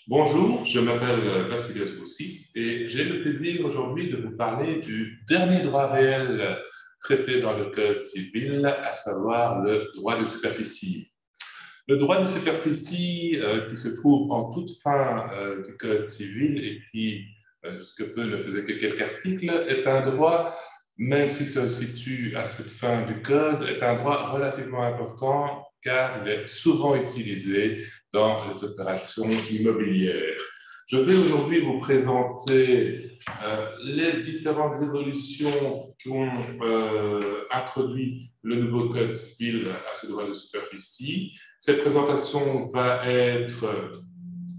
Bonjour, je m'appelle Vassilios Boussis et j'ai le plaisir aujourd'hui de vous parler du dernier droit réel traité dans le Code civil, à savoir le droit de superficie. Le droit de superficie qui se trouve en toute fin du Code civil et qui, jusque peu, ne faisait que quelques articles, est un droit, même s'il se situe à cette fin du Code, est un droit relativement important car il est souvent utilisé dans les opérations immobilières. Je vais aujourd'hui vous présenter les différentes évolutions qui ont introduit le nouveau Code civil à ce droit de superficie. Cette présentation va être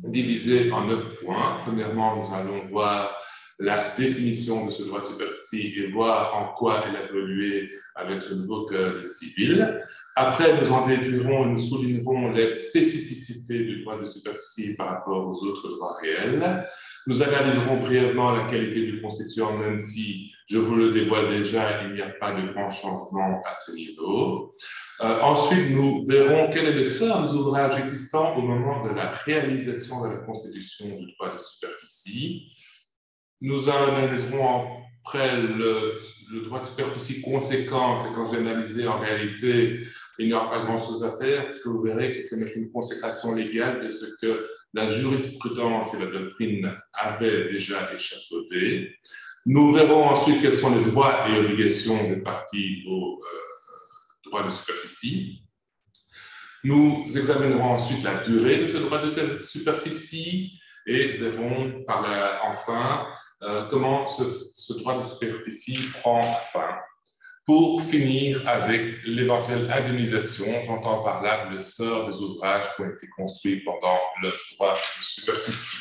divisée en 9 points. Premièrement, nous allons voir la définition de ce droit de superficie et voir en quoi elle a évolué avec ce nouveau Code civil. Après, nous en déduirons et nous soulignerons les spécificités du droit de superficie par rapport aux autres droits réels. Nous analyserons brièvement la qualité du constituant, même si, je vous le dévoile déjà, il n'y a pas de grand changement à ce niveau. Ensuite, nous verrons quel est le sort des ouvrages existants au moment de la réalisation de la constitution du droit de superficie. Nous analyserons après le droit de superficie conséquence, et quand j'ai analysé, en réalité, il n'y aura pas grand-chose à faire, puisque vous verrez que ce n'est qu'une consécration légale de ce que la jurisprudence et la doctrine avaient déjà échafaudé. Nous verrons ensuite quels sont les droits et obligations des parties au droit de superficie. Nous examinerons ensuite la durée de ce droit de superficie et verrons enfin comment ce droit de superficie prend fin. Pour finir avec l'éventuelle indemnisation, j'entends par là le sort des ouvrages qui ont été construits pendant le droit de superficie.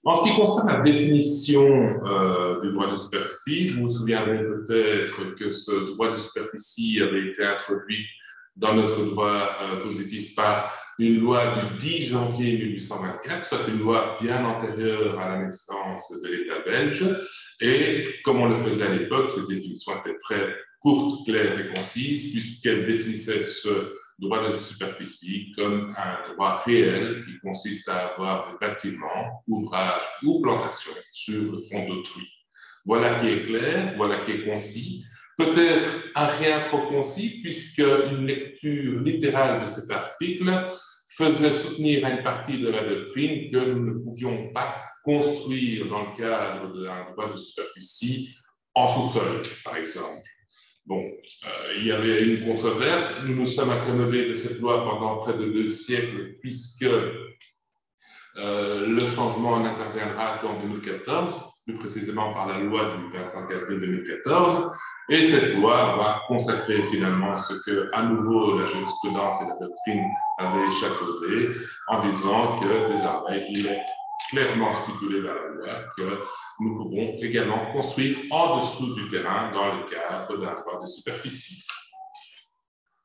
En ce qui concerne la définition du droit de superficie, vous vous souviendrez peut-être que ce droit de superficie avait été introduit dans notre droit positif par une loi du 10 janvier 1824, soit une loi bien antérieure à la naissance de l'État belge. Et comme on le faisait à l'époque, cette définition était très courte, claire et concise, puisqu'elle définissait ce droit de superficie comme un droit réel qui consiste à avoir des bâtiments, ouvrages ou plantations sur le fond d'autrui. Voilà qui est clair, voilà qui est concis. Peut-être un rien trop concis, puisqu'une lecture littérale de cet article faisait soutenir à une partie de la doctrine que nous ne pouvions pas construire dans le cadre d'un droit de superficie en sous-sol, par exemple. Bon, il y avait une controverse. Nous nous sommes accommodés de cette loi pendant près de 2 siècles, puisque le changement n'interviendra qu'en 2014, plus précisément par la loi du 25 avril 2014. Et cette loi va consacrer finalement ce que, à nouveau, la jurisprudence et la doctrine avaient échafaudé en disant que désormais, il est clairement stipulé dans la loi que nous pouvons également construire en dessous du terrain dans le cadre d'un droit de superficie.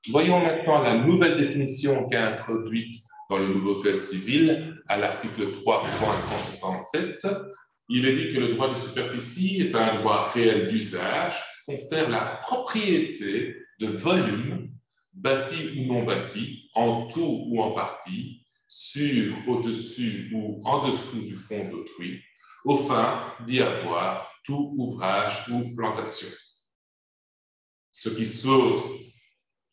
Voyons maintenant la nouvelle définition qu'a introduite dans le nouveau Code civil à l'article 3.157. Il est dit que le droit de superficie est un droit réel d'usage qui confère la propriété de volume, bâti ou non bâti, en tout ou en partie, sur, au-dessus ou en dessous du fond d'autrui, aux fins d'y avoir tout ouvrage ou plantation. Ce qui saute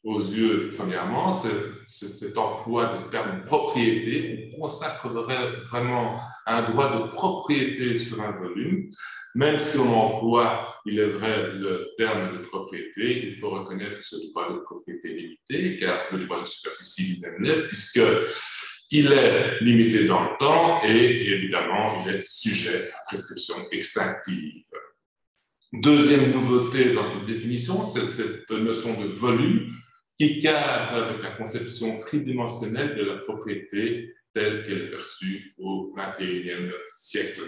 aux yeux, premièrement, c'est cet emploi de terme propriété. On consacre vraiment un droit de propriété sur un volume. Même si on emploie, il est vrai, le terme de propriété, il faut reconnaître ce droit de propriété limité, car le droit de superficie lui-même l'est, puisqu'il est limité dans le temps et évidemment, il est sujet à prescription extinctive. Deuxième nouveauté dans cette définition, c'est cette notion de volume qui cadre avec la conception tridimensionnelle de la propriété telle qu'elle est perçue au XXIe siècle.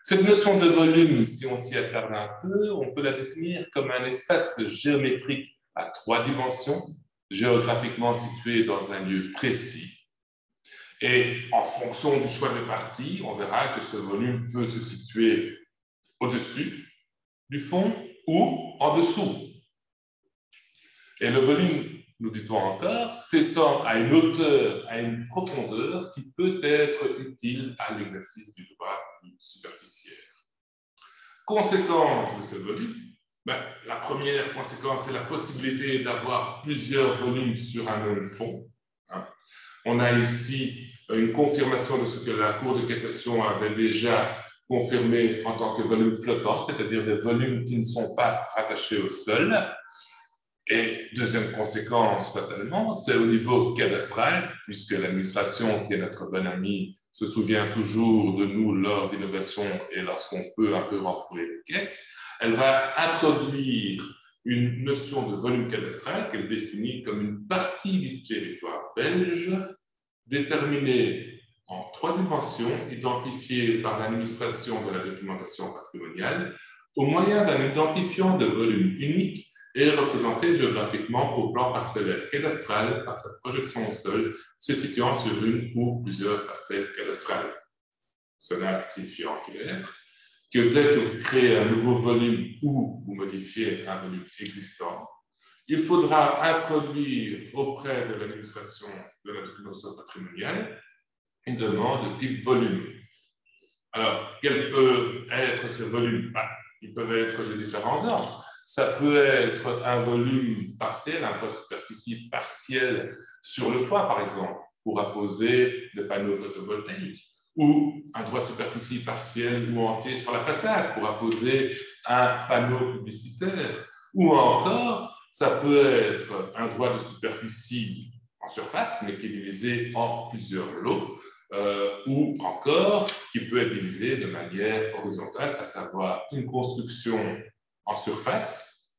Cette notion de volume, si on s'y attarde un peu, on peut la définir comme un espace géométrique à 3 dimensions, géographiquement situé dans un lieu précis. Et en fonction du choix de partie, on verra que ce volume peut se situer au-dessus du fond ou en dessous. Et le volume nous dit-on encore, s'étend à une hauteur, à une profondeur qui peut être utile à l'exercice du droit superficiel. Conséquence de ce volume, la première conséquence, c'est la possibilité d'avoir plusieurs volumes sur un même fond. On a ici une confirmation de ce que la Cour de cassation avait déjà confirmé en tant que volume flottant, c'est-à-dire des volumes qui ne sont pas rattachés au sol. Et deuxième conséquence, fatalement, c'est au niveau cadastral, puisque l'administration, qui est notre bonne amie, se souvient toujours de nous lors d'innovation et lorsqu'on peut un peu renflouer les caisses, elle va introduire une notion de volume cadastral qu'elle définit comme une partie du territoire belge déterminée en 3 dimensions, identifiée par l'administration de la documentation patrimoniale au moyen d'un identifiant de volume unique et représenté géographiquement au plan parcellaire cadastral par sa projection au sol se situant sur une ou plusieurs parcelles cadastrales. Cela signifie en clair que dès que vous créez un nouveau volume ou vous modifiez un volume existant, il faudra introduire auprès de l'administration de la documentation patrimoniale une demande de type volume. Alors, quels peuvent être ces volumes? Ils peuvent être de différents ordres. Ça peut être un volume partiel, un droit de superficie partiel sur le toit, par exemple, pour apposer des panneaux photovoltaïques, ou un droit de superficie partiel ou entier sur la façade pour apposer un panneau publicitaire, ou encore, ça peut être un droit de superficie en surface, mais qui est divisé en plusieurs lots, ou encore qui peut être divisé de manière horizontale, à savoir une construction en surface,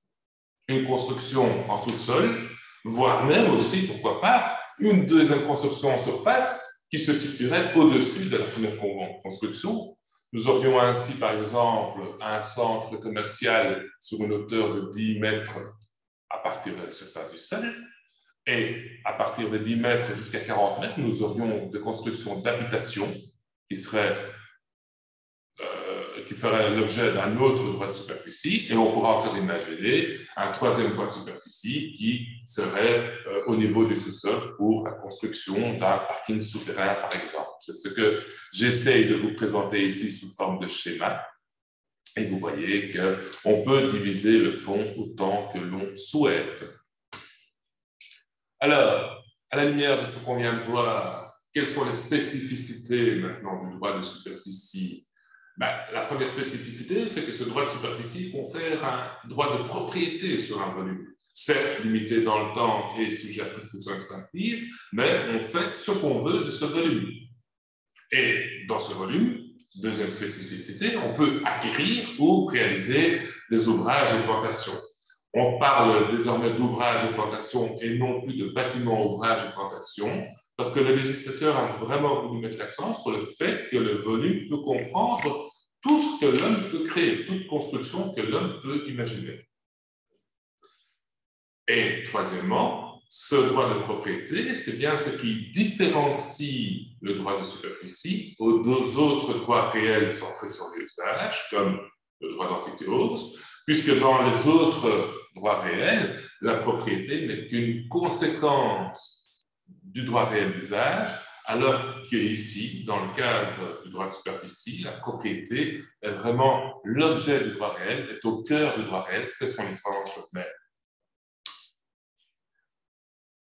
une construction en sous-sol, voire même aussi, pourquoi pas, une deuxième construction en surface qui se situerait au-dessus de la première construction. Nous aurions ainsi, par exemple, un centre commercial sur une hauteur de 10 mètres à partir de la surface du sol, et à partir de 10 mètres jusqu'à 40 mètres, nous aurions des constructions d'habitation qui feraient l'objet d'un autre droit de superficie, et on pourra encore imaginer un troisième droit de superficie qui serait au niveau du sous-sol pour la construction d'un parking souterrain, par exemple. C'est ce que j'essaye de vous présenter ici sous forme de schéma, et vous voyez qu'on peut diviser le fond autant que l'on souhaite. Alors, à la lumière de ce qu'on vient de voir, quelles sont les spécificités maintenant du droit de superficie? La première spécificité, c'est que ce droit de superficie confère un droit de propriété sur un volume, certes limité dans le temps et sujet à prescription extinctive, mais on fait ce qu'on veut de ce volume. Et dans ce volume, deuxième spécificité, on peut acquérir ou réaliser des ouvrages et plantations. On parle désormais d'ouvrages et plantations et non plus de bâtiments, ouvrages et plantations, parce que le législateur a vraiment voulu mettre l'accent sur le fait que le volume peut comprendre tout ce que l'homme peut créer, toute construction que l'homme peut imaginer. Et troisièmement, ce droit de propriété, c'est bien ce qui différencie le droit de superficie aux 2 autres droits réels centrés sur l'usage, comme le droit d'amphithéose, puisque dans les autres droits réels, la propriété n'est qu'une conséquence du droit réel d'usage, alors qu'ici, dans le cadre du droit de superficie, la propriété est vraiment l'objet du droit réel, est au cœur du droit réel, c'est son essence même.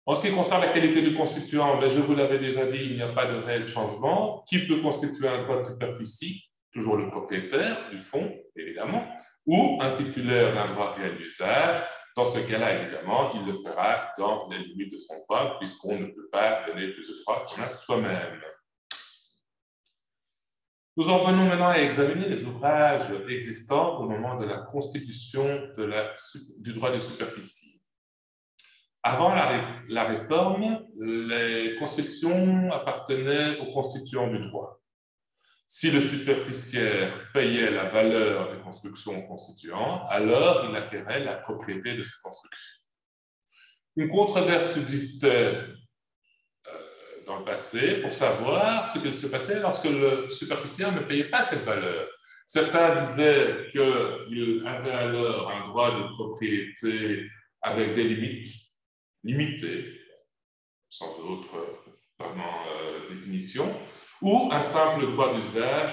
En ce qui concerne la qualité du constituant, je vous l'avais déjà dit, il n'y a pas de réel changement. Qui peut constituer un droit de superficie? Toujours le propriétaire du fonds, évidemment, ou un titulaire d'un droit réel d'usage. Dans ce cas-là, évidemment, il le fera dans les limites de son droit, puisqu'on ne peut pas donner plus de droits qu'on a soi-même. Nous en venons maintenant à examiner les ouvrages existants au moment de la constitution du droit de superficie. Avant la réforme, les constructions appartenaient aux constituants du droit. Si le superficiaire payait la valeur des constructions au constituant, alors il acquérait la propriété de ces constructions. Une controverse subsistait dans le passé pour savoir ce qu'il se passait lorsque le superficiaire ne payait pas cette valeur. Certains disaient qu'il avait alors un droit de propriété avec des limites, limité, sans autre vraiment, définition, ou un simple droit d'usage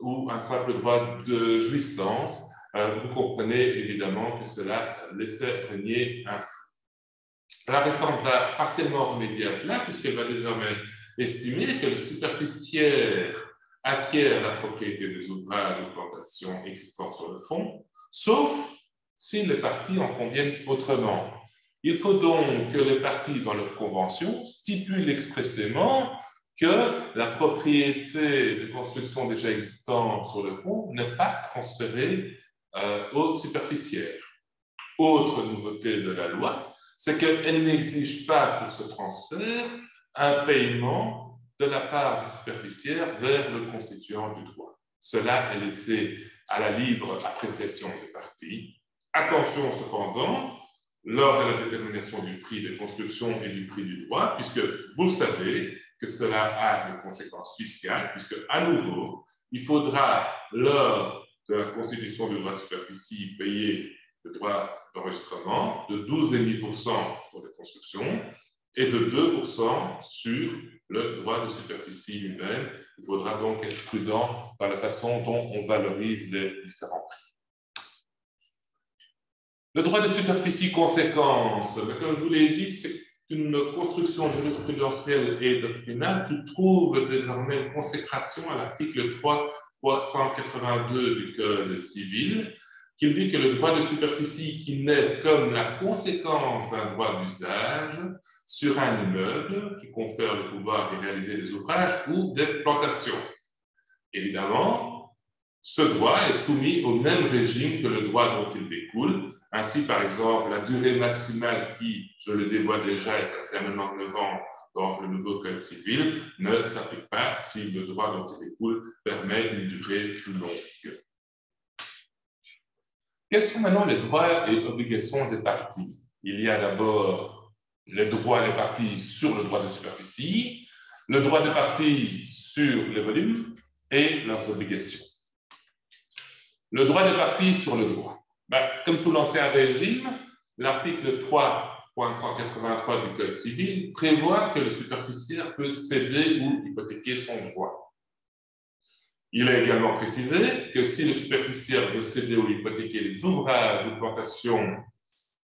ou un simple droit de jouissance. Vous comprenez évidemment que cela laissait régner un flou. La réforme va partiellement remédier à cela, puisqu'elle va désormais estimer que le superficiaire acquiert la propriété des ouvrages ou plantations existants sur le fond, sauf si les parties en conviennent autrement. Il faut donc que les parties, dans leur convention, stipulent expressément que la propriété de construction déjà existante sur le fond n'est pas transférée au superficiaire. Autre nouveauté de la loi, c'est qu'elle n'exige pas pour ce transfert un paiement de la part du superficiaire vers le constituant du droit. Cela est laissé à la libre appréciation des parties. Attention cependant, lors de la détermination du prix de construction et du prix du droit, puisque vous savez que cela a des conséquences fiscales, puisque à nouveau, il faudra, lors de la constitution du droit de superficie, payer le droit d'enregistrement de 12,5% pour les constructions et de 2% sur le droit de superficie lui-même. Il faudra donc être prudent dans la façon dont on valorise les différents prix. Le droit de superficie conséquence, comme je vous l'ai dit, c'est une construction jurisprudentielle et doctrinale qui trouve désormais une consécration à l'article 382 du Code civil, qui dit que le droit de superficie qui naît comme la conséquence d'un droit d'usage sur un immeuble qui confère le pouvoir de réaliser des ouvrages ou des plantations. Évidemment, ce droit est soumis au même régime que le droit dont il découle. Ainsi, par exemple, la durée maximale qui, je le dévoile déjà, est passée à 99 ans dans le nouveau Code civil, ne s'applique pas si le droit dont il découle permet une durée plus longue. Quels sont maintenant les droits et obligations des parties? Il y a d'abord les droits des parties sur le droit de superficie, le droit des parties sur les volumes et leurs obligations. Le droit des parties sur le droit. Comme sous l'Ancien Régime, l'article 3.183 du Code civil prévoit que le superficiaire peut céder ou hypothéquer son droit. Il est également précisé que si le superficiaire veut céder ou hypothéquer les ouvrages ou plantations,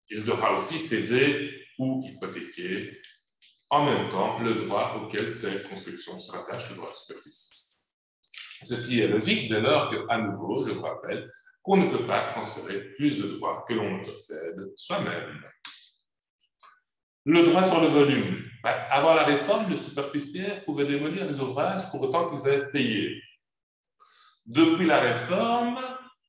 il devra aussi céder ou hypothéquer en même temps le droit auquel ces constructions se rattachent, le droit de superficie. Ceci est logique dès lors qu'à nouveau, je vous rappelle, qu'on ne peut pas transférer plus de droits que l'on ne possède soi-même. Le droit sur le volume. Avant la réforme, le superficiaire pouvait démolir les ouvrages pour autant qu'ils aient payé. Depuis la réforme,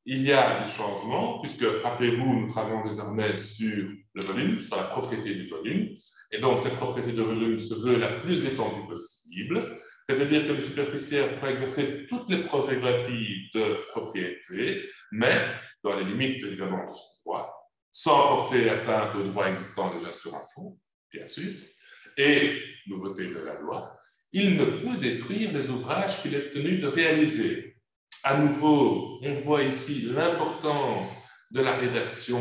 il y a des changements, puisque, rappelez-vous, nous travaillons désormais sur le volume, sur la propriété du volume, et donc cette propriété de volume se veut la plus étendue possible, c'est-à-dire que le superficiaire pourra exercer toutes les prérogatives de propriété, mais dans les limites, évidemment, de son droit, sans porter atteinte aux droits existants déjà sur un fonds, bien sûr, et, nouveauté de la loi, il ne peut détruire les ouvrages qu'il est tenu de réaliser. À nouveau, on voit ici l'importance de la rédaction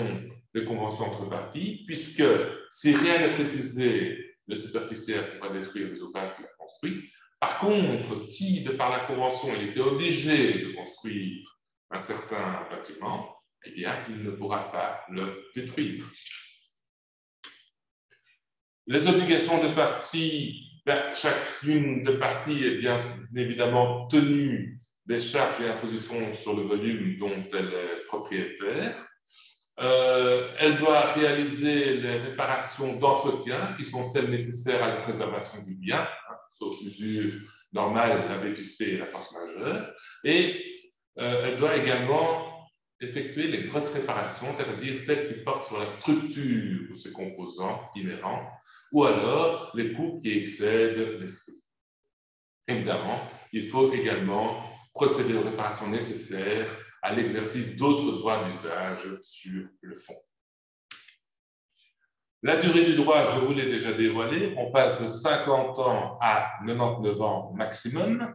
des conventions entre parties, puisque si rien n'est précisé, le superficiaire pourra détruire les ouvrages qu'il a construits. Par contre, si, de par la convention, il était obligé de construire un certain bâtiment, eh bien, il ne pourra pas le détruire. Les obligations de parties, chacune des parties est bien évidemment tenue des charges et impositions sur le volume dont elle est propriétaire. Elle doit réaliser les réparations d'entretien qui sont celles nécessaires à la préservation du bien, sauf usure normale, la vétusté et la force majeure. Et elle doit également effectuer les grosses réparations, c'est-à-dire celles qui portent sur la structure de ses composants inhérents, ou alors les coûts qui excèdent les flux. Évidemment, il faut également procéder aux réparations nécessaires à l'exercice d'autres droits d'usage sur le fond. La durée du droit, je vous l'ai déjà dévoilé, on passe de 50 ans à 99 ans maximum.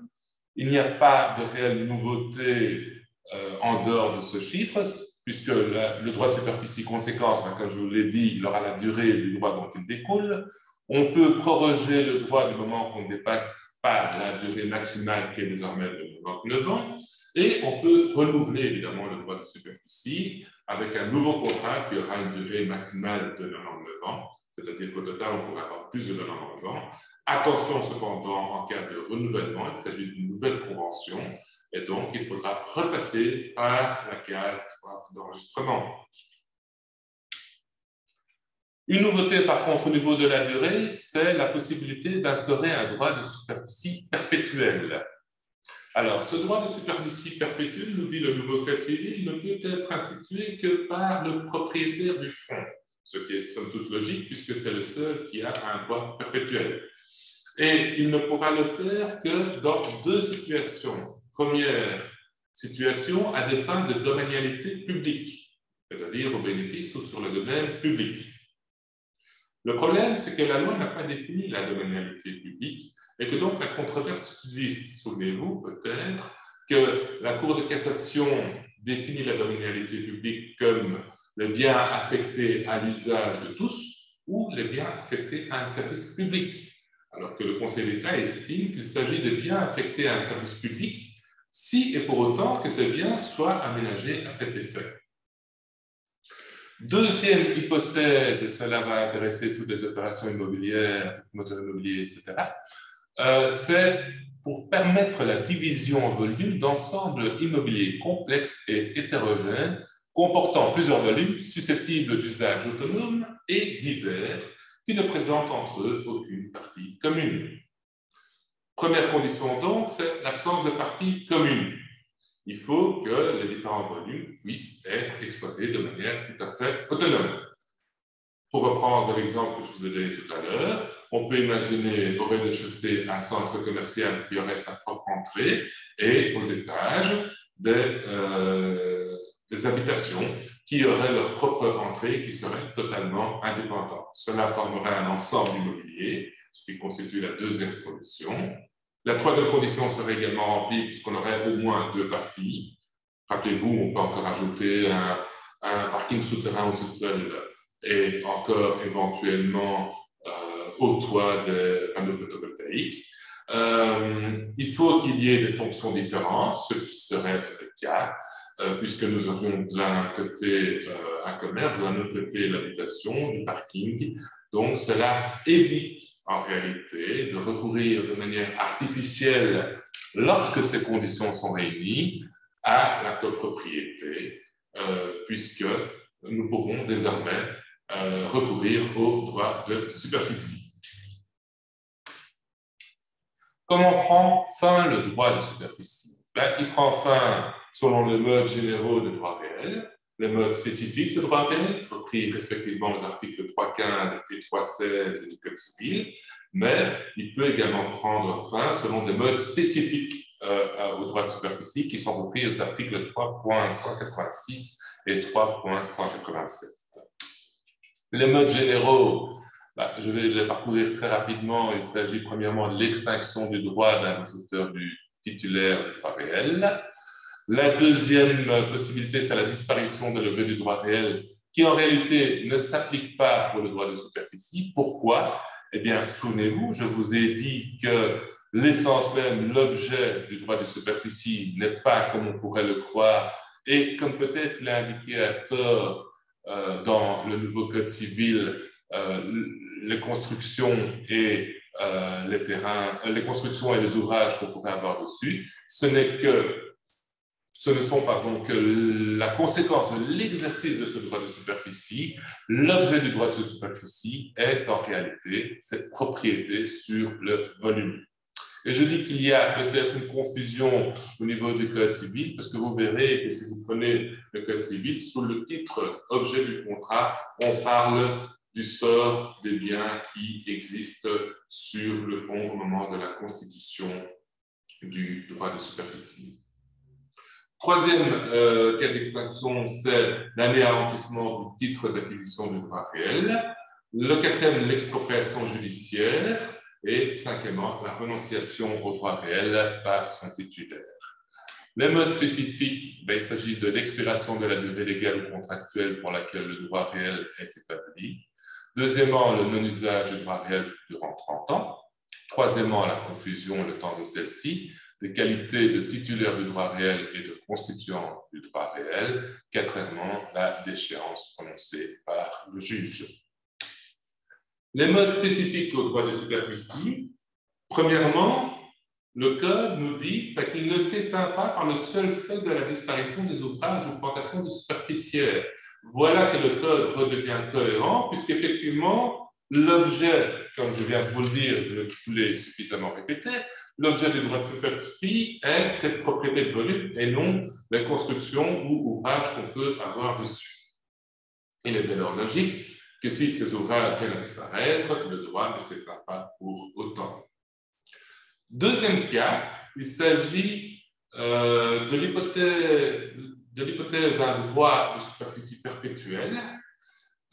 Il n'y a pas de réelle nouveauté en dehors de ce chiffre. puisque le droit de superficie conséquence, comme je vous l'ai dit, il aura la durée du droit dont il découle. On peut proroger le droit du moment qu'on ne dépasse pas la durée maximale qui est désormais de 99 ans. Et on peut renouveler évidemment le droit de superficie avec un nouveau contrat qui aura une durée maximale de 99 ans, c'est-à-dire qu'au total, on pourrait avoir plus de 99 ans. Attention cependant, en cas de renouvellement, il s'agit d'une nouvelle convention, et donc il faudra repasser par la case d'enregistrement. Une nouveauté, par contre, au niveau de la durée, c'est la possibilité d'instaurer un droit de superficie perpétuel. Alors, ce droit de superficie perpétuel, nous dit le nouveau Code civil, ne peut être institué que par le propriétaire du fonds, ce qui est somme toute logique, puisque c'est le seul qui a un droit perpétuel. Et il ne pourra le faire que dans deux situations. Première situation, à des fins de domanialité publique, c'est-à-dire au bénéfice ou sur le domaine public. Le problème, c'est que la loi n'a pas défini la domanialité publique et que donc la controverse subsiste. Souvenez-vous peut-être que la Cour de cassation définit la domanialité publique comme les biens affectés à l'usage de tous ou les biens affectés à un service public, alors que le Conseil d'État estime qu'il s'agit de biens affectés à un service public si et pour autant que ces biens soient aménagés à cet effet. Deuxième hypothèse, et cela va intéresser toutes les opérations immobilières, promoteurs immobiliers, etc., c'est pour permettre la division en volumes d'ensembles immobiliers complexes et hétérogènes, comportant plusieurs volumes susceptibles d'usage autonome et divers, qui ne présentent entre eux aucune partie commune. Première condition donc, c'est l'absence de partie commune. Il faut que les différents volumes puissent être exploités de manière tout à fait autonome. Pour reprendre l'exemple que je vous ai donné tout à l'heure, on peut imaginer au rez-de-chaussée un centre commercial qui aurait sa propre entrée et aux étages des habitations qui auraient leur propre entrée qui serait totalement indépendante. Cela formerait un ensemble immobilier, ce qui constitue la deuxième condition. La troisième condition serait également remplie puisqu'on aurait au moins deux parties. Rappelez-vous, on peut encore ajouter un parking souterrain au sous-sol et encore éventuellement au toit des panneaux photovoltaïques. Il faut qu'il y ait des fonctions différentes, ce qui serait le cas, puisque nous aurions d'un côté un commerce, d'un autre côté l'habitation, du parking. Donc cela évite en réalité de recourir de manière artificielle, lorsque ces conditions sont réunies, à la copropriété, puisque nous pourrons désormais recourir au droit de superficie. Comment prend fin le droit de superficie? Il prend fin selon les modes généraux de droit réel, les modes spécifiques de droit réel, repris respectivement aux articles 3.15 et 3.16 du Code civil, mais il peut également prendre fin selon des modes spécifiques au droit de superficie qui sont repris aux articles 3.186 et 3.187. Les modes généraux, je vais les parcourir très rapidement. Il s'agit premièrement de l'extinction du droit d'un des auteurs du titulaire du droit réel. La deuxième possibilité, c'est la disparition de l'objet du droit réel qui en réalité ne s'applique pas pour le droit de superficie. Pourquoi? Eh bien, souvenez-vous, je vous ai dit que l'essence même, l'objet du droit de superficie n'est pas comme on pourrait le croire et comme peut-être il est indiqué à tort dans le nouveau Code civil, les constructions et les terrains, les constructions et les ouvrages qu'on pourrait avoir dessus, ce ne sont que la conséquence de l'exercice de ce droit de superficie. L'objet du droit de superficie est en réalité cette propriété sur le volume. Et je dis qu'il y a peut-être une confusion au niveau du Code civil, parce que vous verrez que si vous prenez le Code civil, sous le titre « Objet du contrat », on parle du sort des biens qui existent sur le fond au moment de la constitution du droit de superficie. Troisième cas d'extinction, c'est l'anéantissement du titre d'acquisition du droit réel. Le quatrième, l'expropriation judiciaire. Et cinquièmement, la renonciation au droit réel par son titulaire. Les modes spécifiques, il s'agit de l'expiration de la durée légale ou contractuelle pour laquelle le droit réel est établi. Deuxièmement, le non-usage du droit réel durant 30 ans. Troisièmement, la confusion, le temps de celle-ci, des qualités de titulaire du droit réel et de constituant du droit réel. Quatrièmement, la déchéance prononcée par le juge. Les modes spécifiques au droit de superficie. Premièrement, le Code nous dit qu'il ne s'éteint pas par le seul fait de la disparition des ouvrages ou plantations de superficielles. Voilà que le Code redevient cohérent, puisqu'effectivement, l'objet, comme je viens de vous le dire, je vous l'ai suffisamment répété, l'objet du droit de superficie est cette propriété de volume et non les constructions ou ouvrages qu'on peut avoir dessus. Il est dès lors logique que si ces ouvrages viennent à disparaître, le droit ne s'éteint pas pour autant. Deuxième cas, il s'agit de l'hypothèse d'un droit de superficie perpétuelle.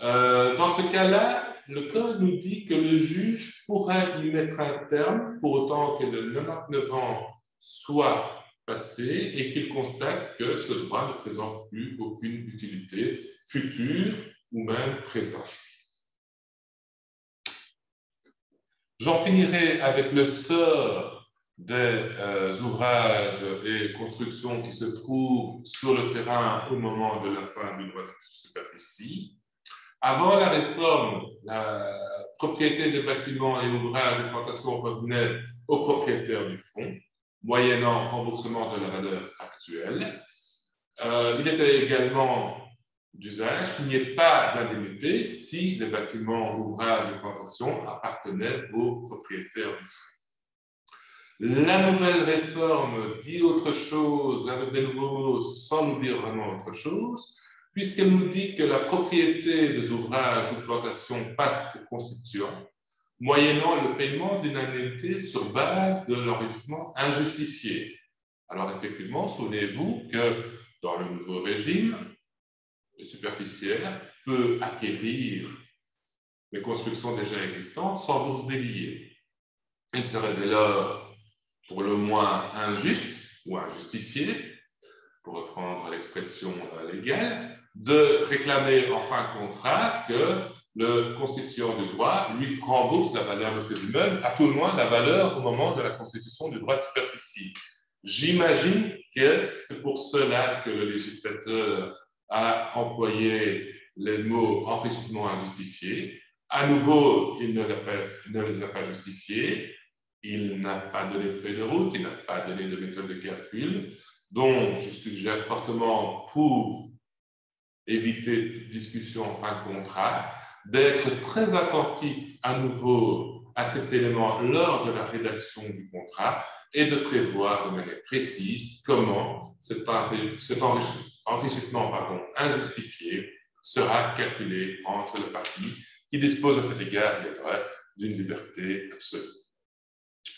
Dans ce cas-là, le Code nous dit que le juge pourra y mettre un terme pour autant que le 99 ans soit passé et qu'il constate que ce droit ne présente plus aucune utilité future ou même présente. J'en finirai avec le sort des ouvrages et constructions qui se trouvent sur le terrain au moment de la fin du droit de superficie. Avant la réforme, la propriété des bâtiments et ouvrages et plantations revenait aux propriétaires du fonds, moyennant remboursement de la valeur actuelle. Il était également d'usage qu'il n'y ait pas d'indemnité si les bâtiments, ouvrages et plantations appartenaient aux propriétaires du fonds. La nouvelle réforme dit autre chose avec des nouveaux mots sans nous dire vraiment autre chose, puisqu'elle nous dit que la propriété des ouvrages ou plantations passe au constituant, moyennant le paiement d'une indemnité sur base de l'enregistrement injustifié. Alors effectivement, souvenez-vous que dans le nouveau régime, le superficiaire peut acquérir les constructions déjà existantes sans bourse déliée. Il serait dès lors pour le moins injuste ou injustifié, pour reprendre l'expression légale, de réclamer en fin de contrat que le constituant du droit lui rembourse la valeur de ses immeubles, à tout le moins la valeur au moment de la constitution du droit de superficie. J'imagine que c'est pour cela que le législateur a employé les mots enrichissement injustifié. À nouveau, il ne les a pas justifiés. Il n'a pas donné de feuille de route, il n'a pas donné de méthode de calcul. Donc, je suggère fortement, pour éviter toute discussion en fin de contrat, d'être très attentif à nouveau à cet élément lors de la rédaction du contrat et de prévoir de manière précise comment cet enrichissement injustifié sera calculé entre les parties qui disposent à cet égard d'une liberté absolue.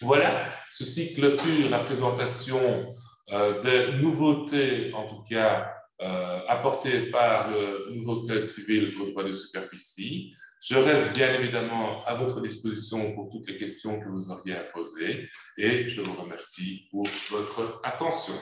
Voilà, ceci clôture la présentation des nouveautés, en tout cas apportées par le nouveau Code civil au droit de superficie. Je reste bien évidemment à votre disposition pour toutes les questions que vous auriez à poser et je vous remercie pour votre attention.